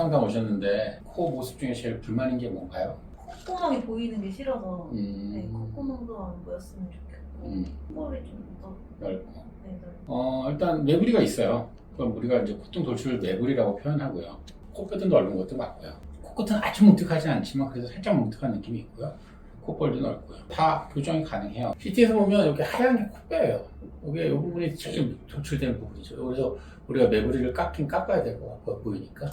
상담 오셨는데 코 모습 중에 제일 불만인 게 뭔가요? 콧구멍이 보이는 게 싫어서 네, 음, 콧구멍도 안 보였으면 좋겠고 콧볼이 좀 더 넓고. 네, 넓고 일단 매부리가 있어요. 그럼 우리가 이제 콧등 돌출을 매부리라고 표현하고요. 코끝은 넓은 것도 맞고요. 코끝은 아주 뭉툭하지 않지만 그래도 살짝 뭉툭한 느낌이 있고요. 콧볼도 넓고요. 다 교정이 가능해요. CT에서 보면 여기 하얀 게 콧뼈예요. 이게 이 부분이 제일 돌출되는 부분이죠. 그래서 우리가 매부리를 깎아야 될 것 같고 보이니까.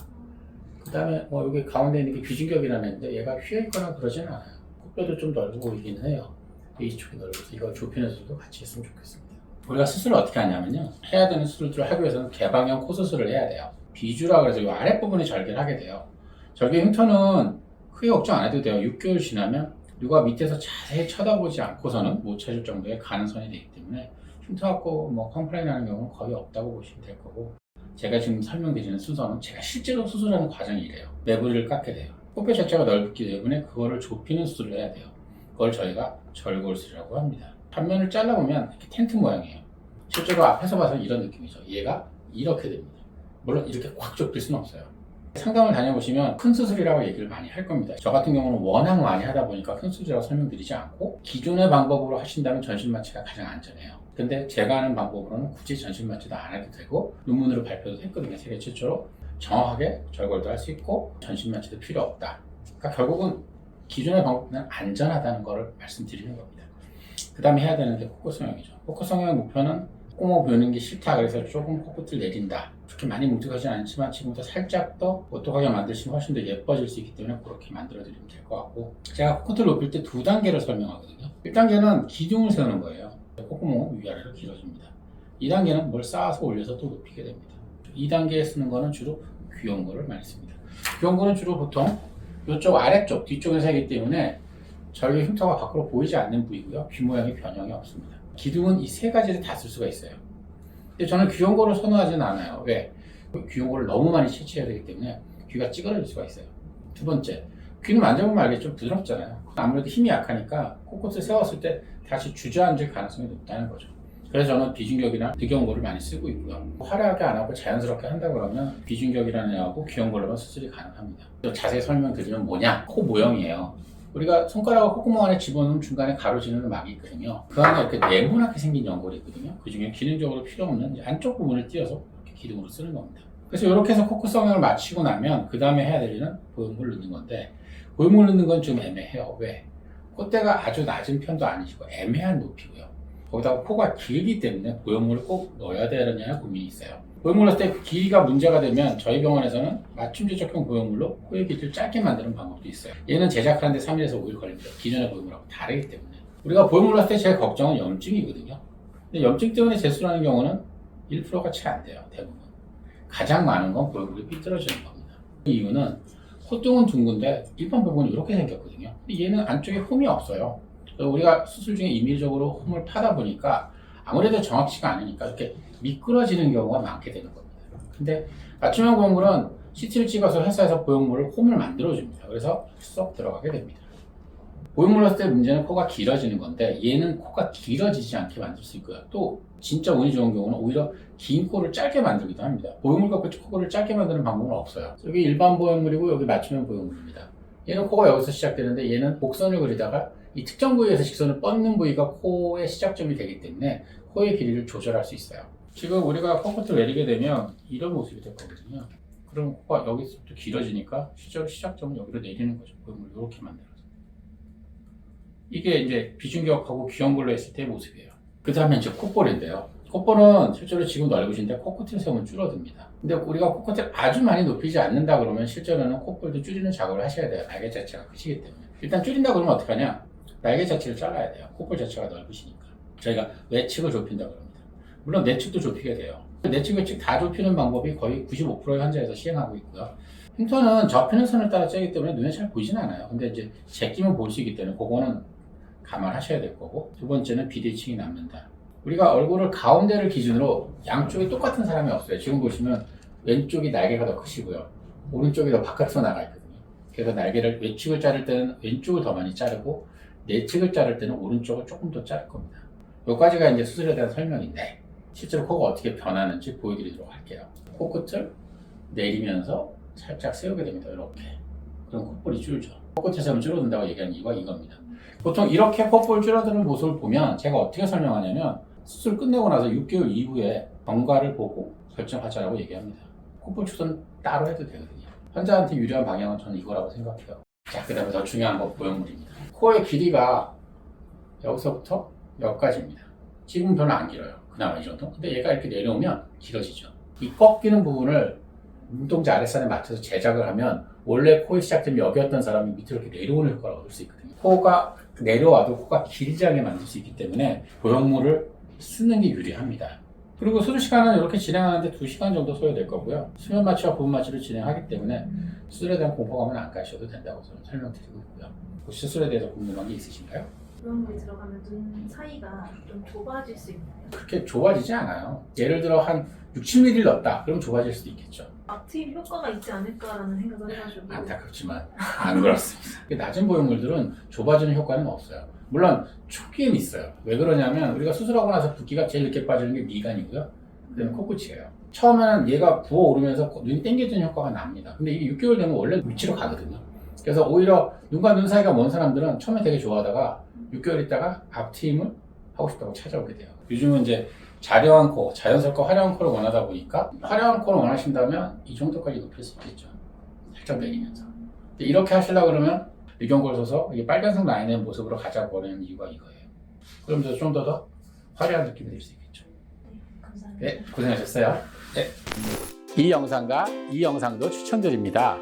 그 다음에 여기 가운데 있는 게 귀진격이라는 애인데 얘가 휘어있거나 그러진 않아요. 콧뼈도 좀 넓어 보이긴 해요. 이쪽이 넓어서 이거 좁히는 수도 같이 했으면 좋겠습니다. 우리가 수술을 어떻게 하냐면요. 해야 되는 수술들을 하기 위해서는 개방형 코 수술을 해야 돼요. 비주라 그래서 이 아랫부분이 절개를 하게 돼요. 절개 흉터는 크게 걱정 안 해도 돼요. 6개월 지나면 누가 밑에서 자세히 쳐다보지 않고서는 못 찾을 정도의 가능성이 되기 때문에 흉터 갖고 컴플레인 하는 경우는 거의 없다고 보시면 될 거고, 제가 지금 설명드리는 순서는 제가 실제로 수술하는 과정이 이래요. 매부리를 깎게 돼요. 코뼈 자체가 넓기 때문에 그거를 좁히는 수술을 해야 돼요. 그걸 저희가 절골술이라고 합니다. 단면을 잘라보면 이렇게 텐트 모양이에요. 실제로 앞에서 봐서 이런 느낌이죠. 얘가 이렇게 됩니다. 물론 이렇게 꽉 좁힐 수는 없어요. 상담을 다녀보시면 큰 수술이라고 얘기를 많이 할 겁니다. 저 같은 경우는 워낙 많이 하다 보니까 큰 수술이라고 설명드리지 않고 기존의 방법으로 하신다면 전신마취가 가장 안전해요. 근데 제가 하는 방법으로는 굳이 전신마취도 안 해도 되고 논문으로 발표도 했거든요. 세계 최초로 정확하게 절골도 할 수 있고 전신마취도 필요 없다. 그러니까 결국은 기존의 방법보다는 안전하다는 것을 말씀드리는 겁니다. 그 다음에 해야 되는 게 코끝 성형이죠. 코끝 성형의 목표는 콧구멍 보이는 게 싫다 그래서 조금 코끝을 내린다. 그렇게 많이 뭉툭하진 않지만 지금부터 살짝 더 오똑하게 만드시면 훨씬 더 예뻐질 수 있기 때문에 그렇게 만들어 드리면 될 것 같고, 제가 코끝을 높일 때 두 단계를 설명하거든요. 1단계는 기둥을 세우는 거예요. 콧구멍 위아래로 길어집니다. 2단계는 뭘 쌓아서 올려서 또 높이게 됩니다. 2단계에 쓰는 거는 주로 귀염골을 많이 씁니다. 귀염골은 주로 보통 이쪽 아래쪽 뒤쪽에 세기 때문에 저희 흉터가 밖으로 보이지 않는 부위고요. 귀 모양의 변형이 없습니다. 기둥은 이 세 가지를 다 쓸 수가 있어요. 근데 저는 귀염골을 선호하지는 않아요. 왜? 귀염골을 너무 많이 채취해야 되기 때문에 귀가 찌그러질 수가 있어요. 두 번째, 귀는 만져보면 알겠죠? 부드럽잖아요. 아무래도 힘이 약하니까 코끝을 세웠을 때 다시 주저앉을 가능성이 높다는 거죠. 그래서 저는 비중격이나 늑연골을 많이 쓰고 있고요. 화려하게 안 하고 자연스럽게 한다 그러면 비중격이라는 애하고 귀염골로만 수술이 가능합니다. 자세히 설명드리면 뭐냐? 코 모형이에요. 우리가 손가락을 콧구멍 안에 집어넣으면 중간에 가로지르는 막이 있거든요. 그 안에 이렇게 네모나게 생긴 연골이 있거든요. 그 중에 기능적으로 필요 없는 안쪽 부분을 띄어서 이렇게 기둥으로 쓰는 겁니다. 그래서 이렇게 해서 코끝 성형을 마치고 나면 그 다음에 해야 될 일은 보형물 넣는 건데, 보형물 넣는 건 좀 애매해요. 왜? 콧대가 아주 낮은 편도 아니시고 애매한 높이고요. 거기다가 코가 길기 때문에 보형물을 꼭 넣어야 되느냐는 고민이 있어요. 보형물 넣을 때 그 길이가 문제가 되면 저희 병원에서는 맞춤 제적형 보형물로 코의 길이를 짧게 만드는 방법도 있어요. 얘는 제작하는데 3일에서 5일 걸립니다. 기존의 보형물하고 다르기 때문에. 우리가 보형물 넣을 때 제일 걱정은 염증이거든요. 근데 염증 때문에 재수하는 경우는 1%가 채 안 돼요. 대부분. 가장 많은 건 보형물이 삐뚤어지는 겁니다. 그 이유는 콧등은 둥근데 일반 부분이 이렇게 생겼거든요. 근데 얘는 안쪽에 홈이 없어요. 우리가 수술 중에 임의적으로 홈을 파다 보니까 아무래도 정확치가 않으니까 이렇게 미끄러지는 경우가 많게 되는 겁니다. 근데 맞춤형 보형물은 CT를 찍어서 회사에서 보형물을 홈을 만들어줍니다. 그래서 쏙 들어가게 됩니다. 보형물 넣을 때 문제는 코가 길어지는 건데 얘는 코가 길어지지 않게 만들 수 있고요. 또 진짜 운이 좋은 경우는 오히려 긴 코를 짧게 만들기도 합니다. 보형물 갖고 코를 짧게 만드는 방법은 없어요. 여기 일반 보형물이고 여기 맞춤형 보형물입니다. 얘는 코가 여기서 시작되는데 얘는 곡선을 그리다가 이 특정 부위에서 직선을 뻗는 부위가 코의 시작점이 되기 때문에 코의 길이를 조절할 수 있어요. 지금 우리가 코끝을 내리게 되면 이런 모습이 될 거거든요. 그럼 코가 여기서부터 길어지니까 실제로 시작점은 여기로 내리는 거죠. 보형물을 이렇게 만들어서. 이게 이제 비중격하고 귀염골로 했을 때의 모습이에요. 그 다음에 이제 콧볼인데요. 콧볼은 실제로 지금 넓으신데 코끝을 세우면 줄어듭니다. 근데 우리가 코끝을 아주 많이 높이지 않는다 그러면 실제로는 콧볼도 줄이는 작업을 하셔야 돼요. 날개 자체가 크시기 때문에. 일단 줄인다 그러면 어떻게 하냐? 날개 자체를 잘라야 돼요. 콧볼 자체가 넓으시니까. 저희가 외측을 좁힌다 그럽니다. 물론 내측도 좁히게 돼요. 내측, 외측 다 좁히는 방법이 거의 95%의 환자에서 시행하고 있고요. 흉터는 접히는 선을 따라 째기 때문에 눈에 잘 보이진 않아요. 근데 이제 제끼면 볼 수 있기 때문에 그거는 감안하셔야 될 거고, 두 번째는 비대칭이 남는다. 우리가 얼굴을 가운데를 기준으로 양쪽이 똑같은 사람이 없어요. 지금 보시면 왼쪽이 날개가 더 크시고요. 오른쪽이 더 바깥으로 나가 있거든요. 그래서 날개를 외측을 자를 때는 왼쪽을 더 많이 자르고 내측을 자를 때는 오른쪽을 조금 더 자를 겁니다. 여기까지가 이제 수술에 대한 설명인데 실제로 코가 어떻게 변하는지 보여드리도록 할게요. 코끝을 내리면서 살짝 세우게 됩니다. 이렇게. 그럼 콧볼이 줄죠. 코끝의 세움이 줄어든다고 얘기하는 이유가 이겁니다. 보통 이렇게 콧볼 줄어드는 모습을 보면 제가 어떻게 설명하냐면 수술 끝내고 나서 6개월 이후에 경과를 보고 결정하자라고 얘기합니다. 콧볼 추선 따로 해도 되거든요. 환자한테 유리한 방향은 저는 이거라고 생각해요. 자, 그 다음에 더 중요한 건 보형물입니다. 코의 길이가 여기서부터 여기까지입니다. 지금 별로 안 길어요. 그나마 이 정도. 근데 얘가 이렇게 내려오면 길어지죠. 이 꺾이는 부분을 눈동자 아랫선에 맞춰서 제작을 하면 원래 코의 시작점이 여기였던 사람이 밑으로 이렇게 내려오는 효과를 얻을 수 있거든요. 코가 내려와도 코가 길지 않게 만들 수 있기 때문에 보형물을 쓰는 게 유리합니다. 그리고 수술 시간은 이렇게 진행하는데 2시간 정도 소요될 거고요. 수면 마취와 부분 마취를 진행하기 때문에 수술에 대한 공포감은 안 가셔도 된다고 저는 설명드리고 있고요. 혹시 수술에 대해서 궁금한 게 있으신가요? 보형물이 들어가면 눈 사이가 좀 좁아질 수 있나요? 그렇게 좁아지지 않아요. 예를 들어 한 6, 7mm를 넣었다. 그럼 좁아질 수도 있겠죠. 앞트임 효과가 있지 않을까라는 생각을 해가지고. 안타깝지만 안 그렇습니다. 낮은 보형물들은 좁아지는 효과는 없어요. 물론 초기엔 있어요. 왜 그러냐면 우리가 수술하고 나서 붓기가 제일 늦게 빠지는 게 미간이고요. 그다음에 코끝이에요. 처음에는 얘가 부어오르면서 눈이 땡겨지는 효과가 납니다. 근데 이게 6개월 되면 원래 위치로 가거든요. 그래서 오히려 눈과 눈 사이가 먼 사람들은 처음에 되게 좋아하다가 6개월 있다가 앞트임을 하고 싶다고 찾아오게 돼요. 요즘은 이제 자려한 코, 자연스럽고 화려한 코를 원하다 보니까 화려한 코를 원하신다면 이 정도까지 높일 수 있겠죠. 살짝 내리면서. 근데 이렇게 하시려고 그러면 의경골 서서 이게 빨간색 라인의 모습으로 가자고 하는 이유가 이거예요. 그럼 좀 더 화려한 느낌이 될 수 있겠죠. 감사합니다. 네, 고생하셨어요. 네. 이 영상과 이 영상도 추천드립니다.